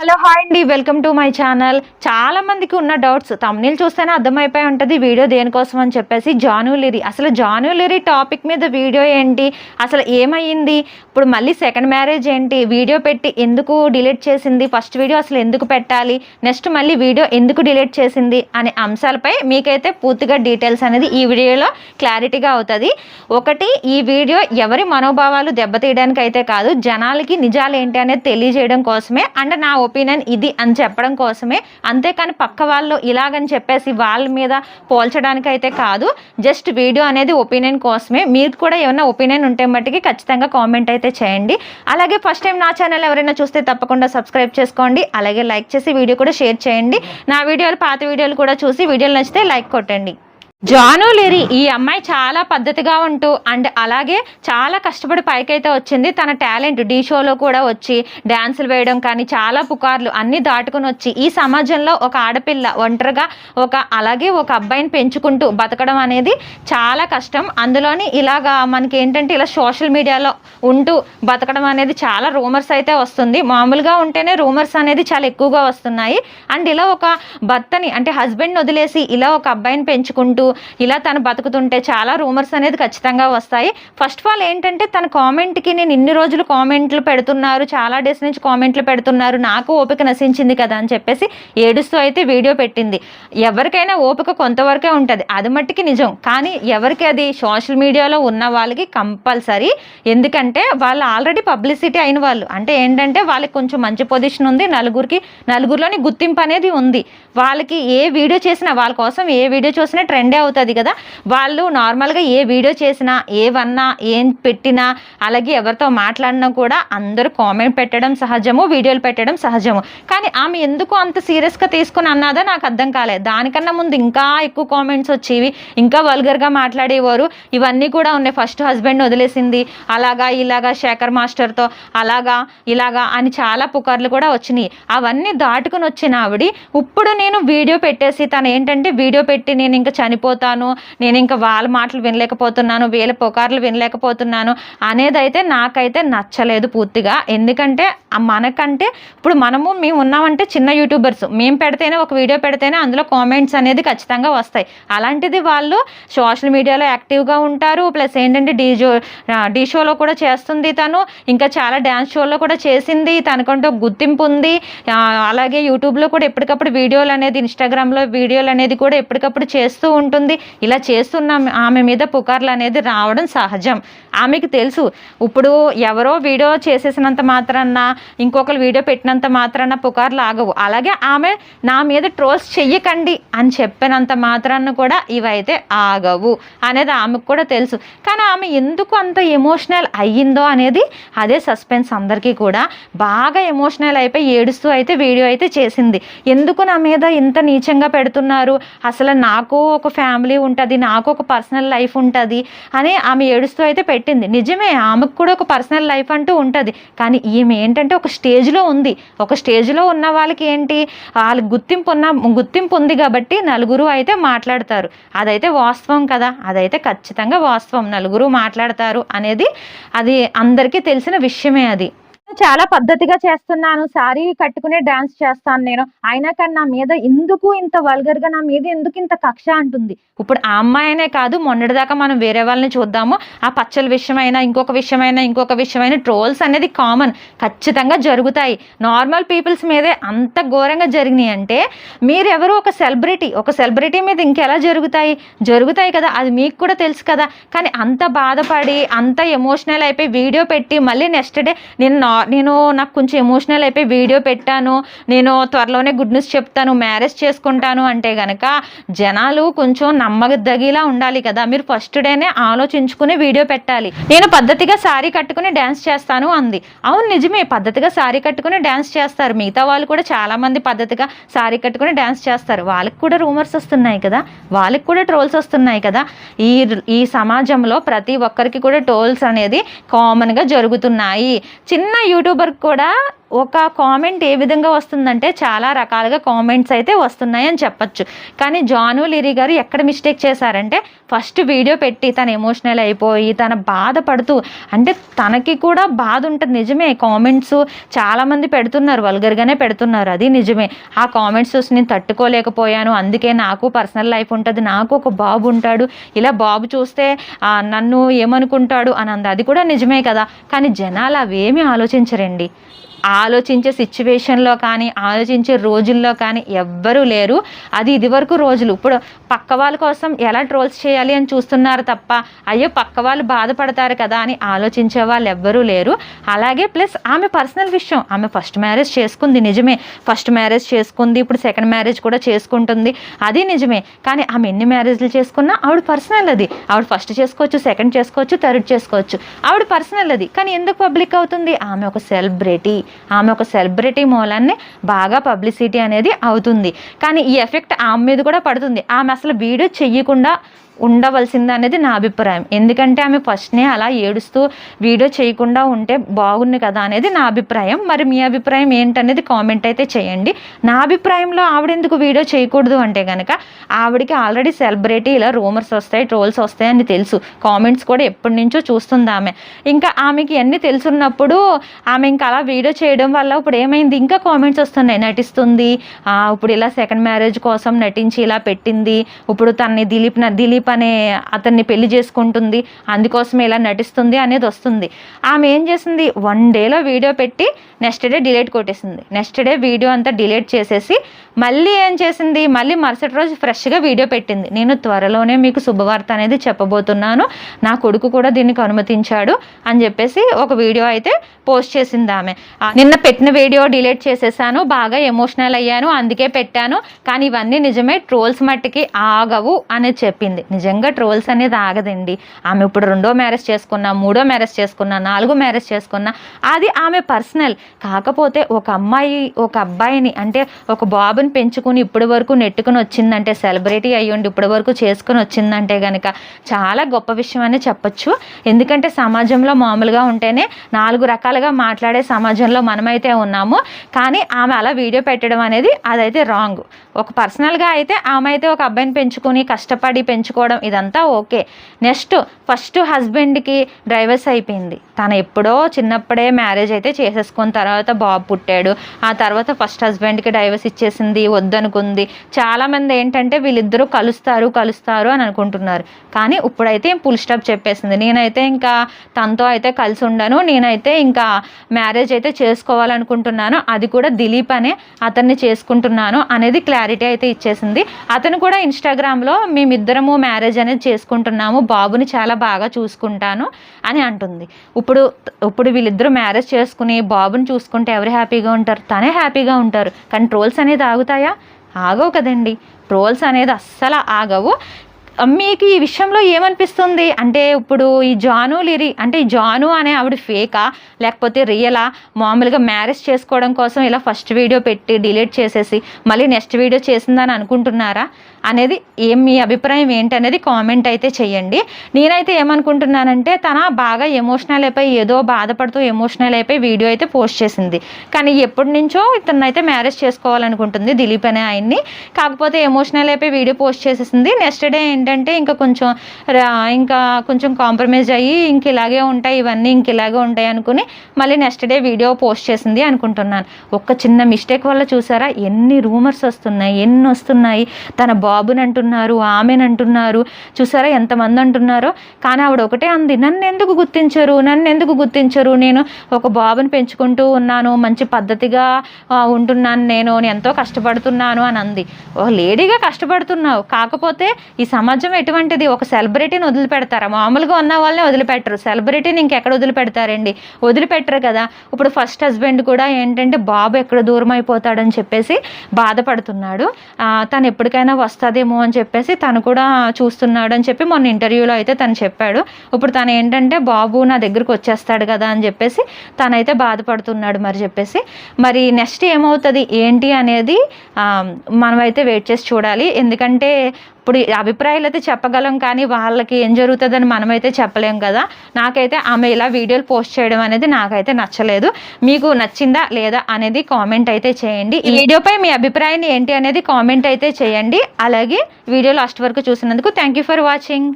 Hello hi అండి, welcome to my channel. చాలా మందికి ఉన్న డౌట్స్ తమ్నెయిల్ చూస్తేనే అర్థమైపోయి ఉంటుంది వీడియో దేనికోసం అని చెప్పేసి. జాను లిరి, అసలు జాను లిరి టాపిక్ మీద వీడియో ఏంటి, అసలు ఏమైంది, ఇప్పుడు మళ్ళీ సెకండ్ మ్యారేజ్ ఏంటి, వీడియో పెట్టి ఎందుకు డిలీట్ చేసింది, ఫస్ట్ వీడియో అసలు ఎందుకు పెట్టాలి, నెక్స్ట్ మళ్ళీ వీడియో ఎందుకు డిలీట్ చేసింది అనే అంశాలపై మీకైతే పూర్తిగా డీటెయిల్స్ అనేది ఈ వీడియోలో క్లారిటీగా అవుతుంది. ఒకటి, ఈ వీడియో ఎవరి మనోభావాలు దెబ్బతీయడానికి అయితే కాదు, జనాలకి నిజాలు ఏంటి అనేది తెలియజేయడం కోసమే, అండ్ నా ఒపీనియన్ ఇది అని చెప్పడం కోసమే, అంతేకాని పక్క వాళ్ళు ఇలాగని చెప్పేసి వాళ్ళ మీద పోల్చడానికి అయితే కాదు. జస్ట్ వీడియో అనేది ఒపీనియన్ కోసమే. మీరు కూడా ఏమైనా ఒపీనియన్ ఉంటే మట్టుకి ఖచ్చితంగా కామెంట్ అయితే చేయండి. అలాగే ఫస్ట్ టైం నా ఛానల్ ఎవరైనా చూస్తే తప్పకుండా సబ్స్క్రైబ్ చేసుకోండి. అలాగే లైక్ చేసి వీడియో కూడా షేర్ చేయండి. నా వీడియోలు పాత వీడియోలు కూడా చూసి వీడియోలు నచ్చితే లైక్ కొట్టండి. జాను లిరి ఈ అమ్మాయి చాలా పద్ధతిగా ఉంటూ అండ్ అలాగే చాలా కష్టపడి పైకైతే వచ్చింది. తన టాలెంట్ ఢీ షోలో కూడా వచ్చి డ్యాన్సులు వేయడం కానీ చాలా పుకార్లు అన్నీ దాటుకుని వచ్చి ఈ సమాజంలో ఒక ఆడపిల్ల ఒంటరిగా అలాగే ఒక అబ్బాయిని పెంచుకుంటూ బతకడం అనేది చాలా కష్టం. అందులోని ఇలాగా మనకి ఏంటంటే ఇలా సోషల్ మీడియాలో ఉంటూ బతకడం అనేది చాలా రూమర్స్ అయితే వస్తుంది. మామూలుగా ఉంటేనే రూమర్స్ అనేది చాలా ఎక్కువగా వస్తున్నాయి. అండ్ ఇలా ఒక భర్తని అంటే హస్బెండ్ని వదిలేసి ఇలా ఒక అబ్బాయిని పెంచుకుంటూ ఇలా తను బతుకుతుంటే చాలా రూమర్స్ అనేది ఖచ్చితంగా వస్తాయి. ఫస్ట్ ఆఫ్ ఆల్ ఏంటంటే తన కామెంట్కి నేను ఇన్ని రోజులు కామెంట్లు పెడుతున్నారు, చాలా డేస్ నుంచి కామెంట్లు పెడుతున్నారు, నాకు ఓపిక నశించింది కదా అని చెప్పేసి ఏడుస్తూ అయితే వీడియో పెట్టింది. ఎవరికైనా ఓపిక కొంతవరకే ఉంటుంది, అది మట్టికి నిజం. కానీ ఎవరికి అది సోషల్ మీడియాలో ఉన్న వాళ్ళకి కంపల్సరీ, ఎందుకంటే వాళ్ళు ఆల్రెడీ పబ్లిసిటీ అయిన వాళ్ళు. అంటే ఏంటంటే వాళ్ళకి కొంచెం మంచి పొజిషన్ ఉంది, నలుగురిలోని గుర్తింపు అనేది ఉంది. వాళ్ళకి ఏ వీడియో చేసినా, వాళ్ళ కోసం ఏ వీడియో చేసినా ట్రెండే అవుతుంది కదా. వాళ్ళు నార్మల్గా ఏ వీడియో చేసినా, ఏవన్నా, ఏం పెట్టినా, అలాగే ఎవరితో మాట్లాడినా కూడా అందరూ కామెంట్ పెట్టడం సహజము, వీడియోలు పెట్టడం సహజము. కానీ ఆమె ఎందుకు అంత సీరియస్గా తీసుకుని అన్నదో నాకు అర్థం కాలేదు. దానికన్నా ముందు ఇంకా ఎక్కువ కామెంట్స్ వచ్చేవి, ఇంకా వల్గర్గా మాట్లాడేవారు. ఇవన్నీ కూడా ఉన్నాయి. ఫస్ట్ హస్బెండ్ వదిలేసింది, అలాగా ఇలాగా శేఖర్ మాస్టర్తో అలాగా ఇలాగా అని చాలా పుకార్లు కూడా వచ్చినాయి. అవన్నీ దాటుకుని వచ్చిన ఆవిడ ఇప్పుడు నేను వీడియో పెట్టేసి తను ఏంటంటే వీడియో పెట్టి నేను ఇంకా చనిపోతాను, నేను ఇంకా వాళ్ళ మాటలు వినలేకపోతున్నాను, వీళ్ళ పుకార్లు వినలేకపోతున్నాను అనేది అయితే నాకైతే నచ్చలేదు పూర్తిగా. ఎందుకంటే మనకంటే ఇప్పుడు మేము ఉన్నామంటే చిన్న యూట్యూబర్స్, మేము పెడితేనే ఒక వీడియో పెడితేనే అందులో కామెంట్స్ అనేది ఖచ్చితంగా వస్తాయి. అలాంటిది వాళ్ళు సోషల్ మీడియాలో యాక్టివ్గా ఉంటారు. ప్లస్ ఏంటంటే డీ షోలో కూడా చేస్తుంది తను, ఇంకా చాలా డ్యాన్స్ షోలో కూడా చేసింది, తనకంటూ గుర్తింపు ఉంది. అలాగే యూట్యూబ్లో కూడా ఎప్పటికప్పుడు వీడియోలు అనేది, ఇన్స్టాగ్రామ్లో వీడియోలు అనేది కూడా ఎప్పటికప్పుడు చేస్తూ ఉంటుంది. ఇలా చేస్తున్న ఆమె మీద పుకార్లు అనేది రావడం సహజం. ఆమెకి తెలుసు ఇప్పుడు ఎవరో వీడియో చేసేసినంత మాత్రాన, ఇంకొకరు వీడియో పెట్టినంత మాత్రాన పుకార్లు ఆగవు. అలాగే ఆమె నా మీద ట్రోల్స్ చెయ్యకండి అని చెప్పినంత మాత్రాన కూడా ఇవైతే ఆగవు అనేది ఆమెకు కూడా తెలుసు. కానీ ఆమె ఎందుకు అంత ఎమోషనల్ అయ్యిందో అనేది అదే సస్పెన్స్ అందరికీ కూడా. బాగా ఎమోషనల్ అయిపోయి ఏడుస్తూ అయితే వీడియో అయితే చేసింది. ఎందుకు నా మీద ఇంత నీచంగా పెడుతున్నారు, అసలు నాకు ఒక ఫ్యామిలీ ఉంటుంది, నాకు ఒక పర్సనల్ లైఫ్ ఉంటుంది అని ఆమె ఏడుస్తూ అయితే పెట్టింది. నిజమే, ఆమెకు కూడా ఒక పర్సనల్ లైఫ్ అంటూ ఉంటుంది. కానీ ఈమె ఏంటంటే ఒక స్టేజ్లో ఉంది. ఒక స్టేజ్లో ఉన్న వాళ్ళకి ఏంటి, వాళ్ళకి గుర్తింపు ఉంది కాబట్టి నలుగురు అయితే మాట్లాడతారు. అదైతే వాస్తవం కదా, అదైతే ఖచ్చితంగా వాస్తవం. నలుగురు మాట్లాడతారు అనేది అది అందరికీ తెలిసిన విషయమే. అది చాలా పద్ధతిగా చేస్తున్నాను, శారీ కట్టుకునే డాన్స్ చేస్తాను నేను, అయినా కానీ నా మీద ఎందుకు ఇంత వల్గర్గా, నా మీద ఎందుకు ఇంత కక్ష అంటుంది. ఇప్పుడు ఆ అమ్మాయినే కాదు, మొన్నటిదాకా మనం వేరే వాళ్ళని చూద్దాము, ఆ పచ్చల విషయమైనా ఇంకొక విషయమైన ట్రోల్స్ అనేది కామన్, ఖచ్చితంగా జరుగుతాయి. నార్మల్ పీపుల్స్ మీదే అంత ఘోరంగా జరిగినాయి అంటే మీరెవరు ఒక సెలబ్రిటీ మీద ఇంకెలా జరుగుతాయి కదా, అది మీకు కూడా తెలుసు కదా. కానీ అంత బాధపడి అంత ఎమోషనల్ అయిపోయి వీడియో పెట్టి మళ్ళీ నెక్స్ట్ డే నేను నాకు కొంచెం ఎమోషనల్ అయిపోయి వీడియో పెట్టాను, నేను త్వరలోనే గుడ్ న్యూస్ చెప్తాను, మ్యారేజ్ చేసుకుంటాను అంటే కనుక జనాలు కొంచెం నమ్మదగిలా ఉండాలి కదా. మీరు ఫస్ట్ డేనే ఆలోచించుకుని వీడియో పెట్టాలి. నేను పద్ధతిగా శారీ కట్టుకుని డ్యాన్స్ చేస్తాను అంది. అవును, నిజమే, పద్ధతిగా శారీ కట్టుకుని డ్యాన్స్ చేస్తారు. మిగతా వాళ్ళు కూడా చాలామంది పద్ధతిగా శారీ కట్టుకుని డ్యాన్స్ చేస్తారు. వాళ్ళకి కూడా రూమర్స్ వస్తున్నాయి కదా, వాళ్ళకి కూడా ట్రోల్స్ వస్తున్నాయి కదా. ఈ సమాజంలో ప్రతి ఒక్కరికి కూడా ట్రోల్స్ అనేది కామన్గా జరుగుతున్నాయి. చిన్న యూట్యూబర్ కూడా ఒక కామెంట్ ఏ విధంగా వస్తుందంటే చాలా రకాలుగా కామెంట్స్ అయితే వస్తున్నాయని చెప్పచ్చు. కానీ జాను లిరి గారు ఎక్కడ మిస్టేక్ చేశారంటే ఫస్ట్ వీడియో పెట్టి తను ఎమోషనల్ అయిపోయి తన బాధపడుతూ, అంటే తనకి కూడా బాధ ఉంటుంది నిజమే, కామెంట్స్ చాలామంది పెడుతున్నారు, వల్గర్గానే పెడుతున్నారు, అది నిజమే. ఆ కామెంట్స్ చూసి నేను తట్టుకోలేకపోయాను, అందుకే నాకు పర్సనల్ లైఫ్ ఉంటుంది, నాకు ఒక బాబు ఉంటాడు, ఇలా బాబు చూస్తే నన్ను ఏమనుకుంటాడు అని అంది, అది కూడా నిజమే కదా. కానీ జనాలు అవేమీ ఆలోచించరండి. ఆలోచించే సిచ్యువేషన్లో కానీ ఆలోచించే రోజుల్లో కానీ ఎవ్వరూ లేరు. అది ఇదివరకు రోజులు. ఇప్పుడు పక్క వాళ్ళ కోసం ఎలా ట్రోల్స్ చేయాలి అని చూస్తున్నారు తప్ప అయ్యో పక్క వాళ్ళు బాధపడతారు కదా అని ఆలోచించే వాళ్ళు ఎవ్వరూ లేరు. అలాగే ప్లస్ ఆమె పర్సనల్ విషయం, ఆమె ఫస్ట్ మ్యారేజ్ చేసుకుంది నిజమే, ఫస్ట్ మ్యారేజ్ చేసుకుంది, ఇప్పుడు సెకండ్ మ్యారేజ్ కూడా చేసుకుంటుంది, అది నిజమే. కానీ ఆమె ఎన్ని మ్యారేజ్లు చేసుకున్నా ఆవిడ పర్సనల్, అది ఆవిడ ఫస్ట్ చేసుకోవచ్చు, సెకండ్ చేసుకోవచ్చు, థర్డ్ చేసుకోవచ్చు, ఆవిడ పర్సనల్ అది. కానీ ఎందుకు పబ్లిక్ అవుతుంది? ఆమె ఒక సెలబ్రిటీ, ఆమె ఒక సెలబ్రిటీ మూలాన్ని బాగా పబ్లిసిటీ అనేది అవుతుంది. కానీ ఈ ఎఫెక్ట్ ఆమె మీద కూడా పడుతుంది. ఆమె అసలు వీడియో చెయ్యకుండా ఉండవలసింది అనేది నా అభిప్రాయం. ఎందుకంటే ఆమె ఫస్ట్నే అలా ఏడుస్తూ వీడియో చేయకుండా ఉంటే బాగుంది కదా అనేది నా అభిప్రాయం. మరి మీ అభిప్రాయం ఏంటనేది కామెంట్ అయితే చేయండి. నా అభిప్రాయంలో ఆవిడెందుకు వీడియో చేయకూడదు అంటే కనుక ఆవిడకి ఆల్రెడీ సెలబ్రిటీ, ఇలా రూమర్స్ వస్తాయి, ట్రోల్స్ వస్తాయి అని తెలుసు, కామెంట్స్ కూడా ఎప్పటి నుంచో చూస్తుంది ఆమె. ఇంకా ఆమెకి అన్నీ తెలుసున్నప్పుడు ఆమె ఇంకా అలా వీడియో చేయడం వల్ల ఇప్పుడు ఏమైంది, ఇంకా కామెంట్స్ వస్తున్నాయి, నటిస్తుంది, ఇప్పుడు ఇలా సెకండ్ మ్యారేజ్ కోసం నటించి ఇలా పెట్టింది, ఇప్పుడు తనని దిలీప్ అనే అతన్ని పెళ్లి చేసుకుంటుంది, అందుకోసమే ఇలా నటిస్తుంది అనేది వస్తుంది. ఆమె ఏం చేసింది, 1 డేలో వీడియో పెట్టి నెక్స్ట్ డే డిలీట్ కొట్టేసింది. నెక్స్ట్ డే వీడియో అంతా డిలీట్ చేసేసి మళ్ళీ ఏం చేసింది, మళ్ళీ మరుసటి రోజు ఫ్రెష్గా వీడియో పెట్టింది. నేను త్వరలోనే మీకు శుభవార్త అనేది చెప్పబోతున్నాను, నా కొడుకు కూడా దీనికి అనుమతించాడు అని చెప్పేసి ఒక వీడియో అయితే పోస్ట్ చేసింది ఆమె. నిన్న పెట్టిన వీడియో డిలీట్ చేసేసాను, బాగా ఎమోషనల్ అయ్యాను, అందుకే పెట్టాను, కానీ ఇవన్నీ నిజమే, ట్రోల్స్ మట్టికి ఆగవు అనేది చెప్పింది. నిజంగా ట్రోల్స్ అనేది ఆగదండి. ఆమె ఇప్పుడు 2వ మ్యారేజ్ చేసుకున్నా, 3వ మ్యారేజ్ చేసుకున్నా, 4వ మ్యారేజ్ చేసుకున్నా, అది ఆమె పర్సనల్. కాకపోతే ఒక అబ్బాయిని అంటే ఒక బాబుని పెంచుకుని ఇప్పటి వరకు నెట్టుకుని వచ్చిందంటే, సెలబ్రిటీ అయ్యుండి ఇప్పటి వరకు చేసుకుని వచ్చిందంటే కనుక చాలా గొప్ప విషయం అని చెప్పచ్చు. ఎందుకంటే సమాజంలో మామూలుగా ఉంటేనే 4 రకాలుగా మాట్లాడే సమాజంలో మనమైతే ఉన్నాము. కానీ ఆమె అలా వీడియో పెట్టడం అనేది అదైతే రాంగ్. ఒక పర్సనల్గా అయితే ఆమె అయితే ఒక అబ్బాయిని పెంచుకుని కష్టపడి పెంచుకోవడం ఇదంతా ఓకే. నెక్స్ట్ ఫస్ట్ హస్బెండ్కి డైవర్స్ అయిపోయింది, తను ఎప్పుడో చిన్నప్పుడే మ్యారేజ్ అయితే చేసేసుకున్న తర్వాత బాబు పుట్టాడు, ఆ తర్వాత ఫస్ట్ హస్బెండ్కి డైవర్స్ ఇచ్చేసింది, వద్దనుకుంది. చాలామంది ఏంటంటే వీళ్ళిద్దరూ కలుస్తారు అని అనుకుంటున్నారు. కానీ ఇప్పుడైతే ఫుల్ స్టాప్ చెప్పేసింది, నేనైతే ఇంకా తనతో అయితే కలిసి ఉండను, నేనైతే ఇంకా మ్యారేజ్ అయితే చేసుకోవాలనుకుంటున్నాను, అది కూడా దిలీప్ అనే అతన్ని చేసుకుంటున్నాను అనేది క్లారిటీ అయితే ఇచ్చేసింది. అతను కూడా ఇన్స్టాగ్రామ్లో మేమిద్దరము మ్యారేజ్ అనేది చేసుకుంటున్నాము, బాబుని చాలా బాగా చూసుకుంటాను అని అంటుంది. ఇప్పుడు వీళ్ళిద్దరూ మ్యారేజ్ చేసుకుని బాబుని చూసుకుంటే ఎవరు హ్యాపీగా ఉంటారు? తనే హ్యాపీగా ఉంటారు. కానీ ట్రోల్స్ అనేది ఆగుతాయా? ఆగవు కదండి. ట్రోల్స్ అనేది అస్సలు ఆగవు. మీకు ఈ విషయంలో ఏమనిపిస్తుంది అంటే, ఇప్పుడు ఈ జాను లిరి అంటే ఈ జాను అనే ఆవిడ ఫేకా లేకపోతే రియలా? మామూలుగా మ్యారేజ్ చేసుకోవడం కోసం ఇలా ఫస్ట్ వీడియో పెట్టి డిలీట్ చేసేసి మళ్ళీ నెక్స్ట్ వీడియో చేసిందని అనుకుంటున్నారా అనేది మీ అభిప్రాయం ఏంటనేది కామెంట్ అయితే చేయండి. నేనైతే ఏమనుకుంటున్నానంటే, తన బాగా ఎమోషనల్ అయిపోయి ఏదో బాధపడుతూ ఎమోషనల్ అయిపోయి వీడియో అయితే పోస్ట్ చేసింది. కానీ ఎప్పటి నుంచో ఇతనైతే మ్యారేజ్ చేసుకోవాలనుకుంటుంది, దిలీప్ అనే ఆయన్ని. కాకపోతే ఎమోషనల్ అయిపోయి వీడియో పోస్ట్ చేసేసింది. నెక్స్ట్ డే ఏంటంటే ఇంకా కొంచెం కాంప్రమైజ్ అయ్యి ఇంక ఇలాగే ఉంటాయి, ఇవన్నీ ఇంక ఇలాగే ఉంటాయి అనుకుని మళ్ళీ నెక్స్ట్ డే వీడియో పోస్ట్ చేసింది అనుకుంటున్నాను. ఒక్క చిన్న మిస్టేక్ వల్ల చూసారా ఎన్ని రూమర్స్ వస్తున్నాయి, ఎన్ని వస్తున్నాయి. తన బాబుని అంటున్నారు, ఆమెను అంటున్నారు, చూసారా ఎంతమంది అంటున్నారో. కానీ ఆవిడ ఒకటే అంది, నన్ను ఎందుకు గుర్తించరు, నేను ఒక బాబుని పెంచుకుంటూ ఉన్నాను, మంచి పద్ధతిగా ఉంటున్నాను, నేను ఎంతో కష్టపడుతున్నాను అని అంది. ఒక లేడీగా కష్టపడుతున్నావు, కాకపోతే ఈ సమాజం ఎటువంటిది? ఒక సెలబ్రిటీని వదిలిపెడతారా? మామూలుగా ఉన్న వాళ్ళని వదిలిపెట్టరు, సెలబ్రిటీని ఇంకెక్కడ వదిలిపెడతారండి? వదిలిపెట్టరు కదా. ఇప్పుడు ఫస్ట్ హస్బెండ్ కూడా ఏంటంటే బాబు ఎక్కడ దూరం అయిపోతాడని చెప్పేసి బాధపడుతున్నాడు, తను ఎప్పటికైనా వస్తుందేమో అని చెప్పేసి తను కూడా చూస్తున్నాడు అని చెప్పి మొన్న ఇంటర్వ్యూలో అయితే తను చెప్పాడు. ఇప్పుడు తను ఏంటంటే బాబు నా దగ్గరకు వచ్చేస్తాడు కదా అని చెప్పేసి తనైతే బాధపడుతున్నాడు. మరి నెక్స్ట్ ఏమవుతుంది ఏంటి అనేది మనమైతే వెయిట్ చేసి చూడాలి. ఎందుకంటే ఇప్పుడు అభిప్రాయాలు అయితే చెప్పగలం, కానీ వాళ్ళకి ఏం జరుగుతుందని మనమైతే చెప్పలేం కదా. నాకైతే ఆమె ఇలా వీడియోలు పోస్ట్ చేయడం అనేది నాకైతే నచ్చలేదు. మీకు నచ్చిందా లేదా అనేది కామెంట్ అయితే చేయండి. ఈ వీడియోపై మీ అభిప్రాయాన్ని ఏంటి అనేది కామెంట్ అయితే చేయండి. అలాగే వీడియో లాస్ట్ వరకు చూసినందుకు థ్యాంక్ యూ ఫర్ వాచింగ్.